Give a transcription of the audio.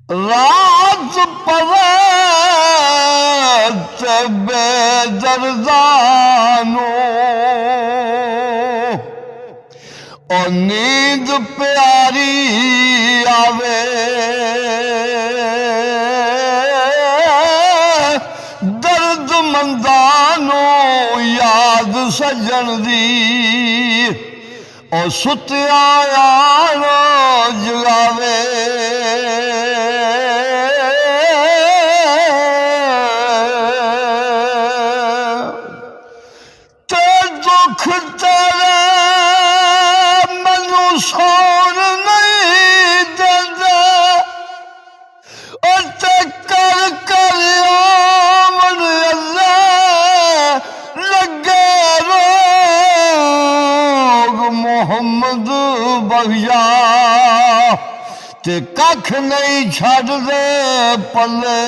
रात पवे ते बेदर्दानो और नींद प्यारी आवे दर्द मंदानो याद सजन दी और सुत्या यारो जगावे ते दुख तेरे मैनू सौन नहीं देंदे और ते कर कर आमन अल्लाह लगे रोग मोहम्मद बख्शा ते कख नहीं छड़ दे पल्ले